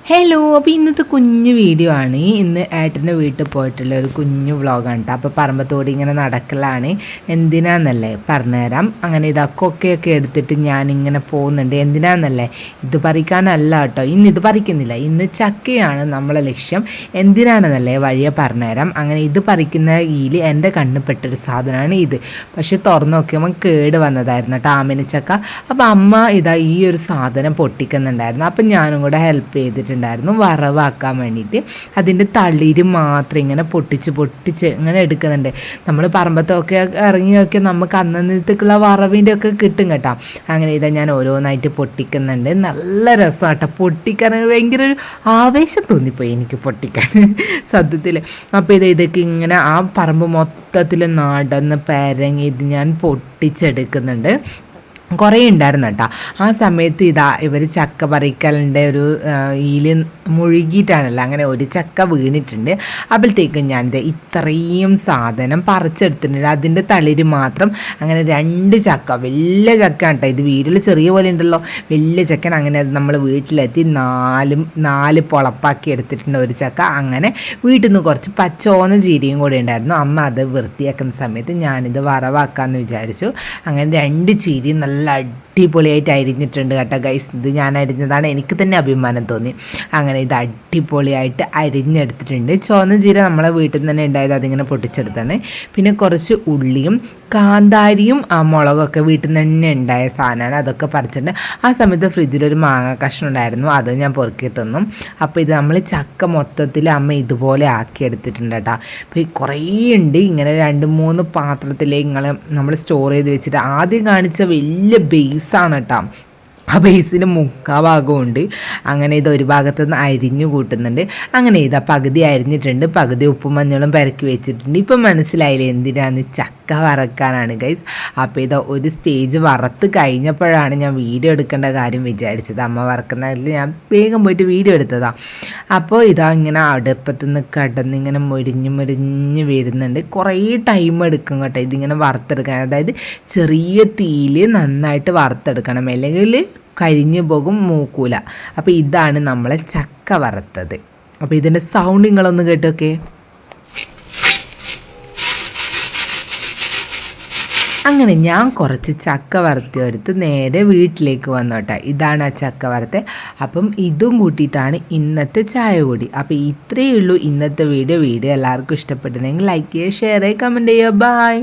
Hello, അപ്പോൾ ഇന്നത്തെ കുഞ്ഞു വീഡിയോ ആണ്. ഇന്ന് ഏട്ടൻ്റെ വീട്ടിൽ പോയിട്ടുള്ള ഒരു കുഞ്ഞു വ്ളോഗാണ് കേട്ടോ. അപ്പോൾ പറമ്പത്തോടി ഇങ്ങനെ നടക്കലാണ്. എന്തിനാന്നല്ലേ പറഞ്ഞുതരാം. അങ്ങനെ ഇതാ കൊക്കയൊക്കെ എടുത്തിട്ട് ഞാനിങ്ങനെ പോകുന്നുണ്ട്. എന്തിനാന്നല്ലേ, ഇത് പറിക്കാനല്ല കേട്ടോ. ഇന്ന് ഇത് പറിക്കുന്നില്ല, ഇന്ന് ചക്കയാണ് നമ്മളെ ലക്ഷ്യം. എന്തിനാണെന്നല്ലേ വഴിയെ പറഞ്ഞുതരാം. അങ്ങനെ ഇത് പറിക്കുന്ന ഈല് എൻ്റെ കണ്ണിൽ പെട്ടൊരു സാധനമാണ് ഇത്. പക്ഷെ തുറന്നു നോക്കിയപ്പോൾ കേട് വന്നതായിരുന്നു കേട്ടോ, ആമിനച്ചക്ക. അപ്പോൾ അമ്മ ഇതാ ഈ ഒരു സാധനം പൊട്ടിക്കുന്നുണ്ടായിരുന്നു. അപ്പം ഞാനും കൂടെ ഹെൽപ്പ് ചെയ്തിട്ട് ണ്ടായിരുന്നു വറവാക്കാൻ വേണ്ടിയിട്ട്. അതിൻ്റെ തളിര് മാത്രം ഇങ്ങനെ പൊട്ടിച്ച് ഇങ്ങനെ എടുക്കുന്നുണ്ട്. നമ്മൾ പറമ്പത്തൊക്കെ ഇറങ്ങിയൊക്കെ നമുക്ക് അന്നത്തേക്കുള്ള വറവിൻ്റെ ഒക്കെ കിട്ടും കേട്ടോ. അങ്ങനെ ഇതാ ഞാൻ ഓരോന്നായിട്ട് പൊട്ടിക്കുന്നുണ്ട്. നല്ല രസമാണ് കേട്ടോ പൊട്ടിക്കാൻ. ഭയങ്കര ഒരു ആവേശം തോന്നിപ്പോയി എനിക്ക് പൊട്ടിക്കാൻ സത്യത്തിൽ. അപ്പോൾ ഇതൊക്കെ ഇങ്ങനെ ആ പറമ്പ് മൊത്തത്തിൽ നടന്ന് പരങ്ങി ഇത് ഞാൻ പൊട്ടിച്ചെടുക്കുന്നുണ്ട്. കുറേ ഉണ്ടായിരുന്നു കേട്ടോ. ആ സമയത്ത് ഇതാ ഇവർ ചക്ക പറിക്കലിൻ്റെ ഒരു ഈല് മുഴുകിയിട്ടാണല്ലോ, അങ്ങനെ ഒരു ചക്ക വീണിട്ടുണ്ട്. അപ്പോഴത്തേക്കും ഞാനിത് ഇത്രയും സാധനം പറിച്ചെടുത്തിട്ടുണ്ട്. അതിൻ്റെ തളിര് മാത്രം അങ്ങനെ 2 ചക്ക, വലിയ ചക്കയാണ് കേട്ടോ. ഇത് വീട്ടിൽ ചെറിയ പോലെ ഉണ്ടല്ലോ, വലിയ ചക്കയാണ്. അങ്ങനെ അത് നമ്മൾ വീട്ടിലെത്തി 4 പൊളപ്പാക്കി എടുത്തിട്ടുണ്ട് ഒരു ചക്ക. അങ്ങനെ വീട്ടിൽ നിന്ന് കുറച്ച് പച്ചോന്ന ചീരയും കൂടെ ഉണ്ടായിരുന്നു. അമ്മ അത് വൃത്തിയാക്കുന്ന സമയത്ത് ഞാനിത് വറവാക്കാമെന്ന് വിചാരിച്ചു. അങ്ങനെ 2 ചീരയും നല്ല അടിപൊളിയായിട്ട് അരിഞ്ഞിട്ടുണ്ട് കേട്ടോ ഗൈസ്. ഇത് ഞാൻ അരിഞ്ഞതാണ്, എനിക്ക് തന്നെ അഭിമാനം തോന്നി. അങ്ങനെ ഇത് അടിപൊളിയായിട്ട് അരിഞ്ഞെടുത്തിട്ടുണ്ട്. ചുവന്ന ജീര നമ്മളെ വീട്ടിൽ നിന്ന് തന്നെ ഉണ്ടായത്, അതിങ്ങനെ പൊട്ടിച്ചെടുത്താണ്. പിന്നെ കുറച്ച് ഉള്ളിയും കാന്താരിയും മുളകൊക്കെ വീട്ടിൽ നിന്ന് തന്നെ ഉണ്ടായ സാധനമാണ്, അതൊക്കെ പറിച്ചിട്ടുണ്ട്. ആ സമയത്ത് ഫ്രിഡ്ജിലൊരു മാങ്ങ കഷ്ണം ഉണ്ടായിരുന്നു, അത് ഞാൻ പൊറുക്കി തന്നു. അപ്പോൾ ഇത് നമ്മൾ ചക്ക മൊത്തത്തിൽ അമ്മ ഇതുപോലെ ആക്കി എടുത്തിട്ടുണ്ട് കേട്ടോ. അപ്പോൾ കുറേ ഉണ്ട് ഇങ്ങനെ 2-3 പാത്രത്തിലേക്ക് നമ്മൾ സ്റ്റോർ ചെയ്ത് വെച്ചിട്ട്. ആദ്യം കാണിച്ച വലിയ ബേസാണ് കേട്ടോ, ആ ബേസിന് 3/4 ഭാഗമുണ്ട്. അങ്ങനെ ഇത് ഒരു ഭാഗത്ത് നിന്ന് അരിഞ്ഞു കൂട്ടുന്നുണ്ട്. അങ്ങനെ ഇതാ പകുതി അരിഞ്ഞിട്ടുണ്ട്, പകുതി ഉപ്പും മഞ്ഞളും പെരക്കി വെച്ചിട്ടുണ്ട്. ഇപ്പം മനസ്സിലായില്ലേ എന്തിനാന്ന്, ചക്ക വറക്കാനാണ് ഗൈസ്. അപ്പോൾ ഇതാ ഒരു സ്റ്റേജ് വറുത്ത് കഴിഞ്ഞപ്പോഴാണ് ഞാൻ വീഡിയോ എടുക്കേണ്ട കാര്യം വിചാരിച്ചത്. അമ്മ വറക്കുന്നതിൽ ഞാൻ വേഗം പോയിട്ട് വീഡിയോ എടുത്തതാണ്. അപ്പോൾ ഇതാ ഇങ്ങനെ അടുപ്പത്ത് നിന്ന് കിടന്നിങ്ങനെ മുരിഞ്ഞ് വരുന്നുണ്ട്. കുറേ ടൈം എടുക്കും കേട്ടോ ഇതിങ്ങനെ വറുത്തെടുക്കാൻ. അതായത് ചെറിയ തീയിൽ നന്നായിട്ട് വറുത്തെടുക്കണം, അല്ലെങ്കിൽ കരിഞ്ഞു പോകും, മൂക്കൂല. അപ്പോൾ ഇതാണ് നമ്മളെ ചക്ക വറുത്തത്. അപ്പോൾ ഇതിൻ്റെ സൗണ്ട് നിങ്ങളൊന്ന് കേട്ടോക്കെ. അങ്ങനെ ഞാൻ കുറച്ച് ചക്ക വറുത്തെടുത്ത് നേരെ വീട്ടിലേക്ക് വന്നോട്ടെ. ഇതാണ് ആ ചക്ക വറുത്ത്. അപ്പം ഇതും കൂട്ടിയിട്ടാണ് ഇന്നത്തെ ചായ കൂടി. അപ്പോൾ ഇത്രയേ ഉള്ളൂ ഇന്നത്തെ വീഡിയോ. എല്ലാവർക്കും ഇഷ്ടപ്പെട്ടിട്ടുണ്ടെങ്കിൽ ലൈക്ക് ചെയ്യുക, ഷെയർ ചെയ്യുക, കമൻറ്റ് ചെയ്യുക. ബൈ.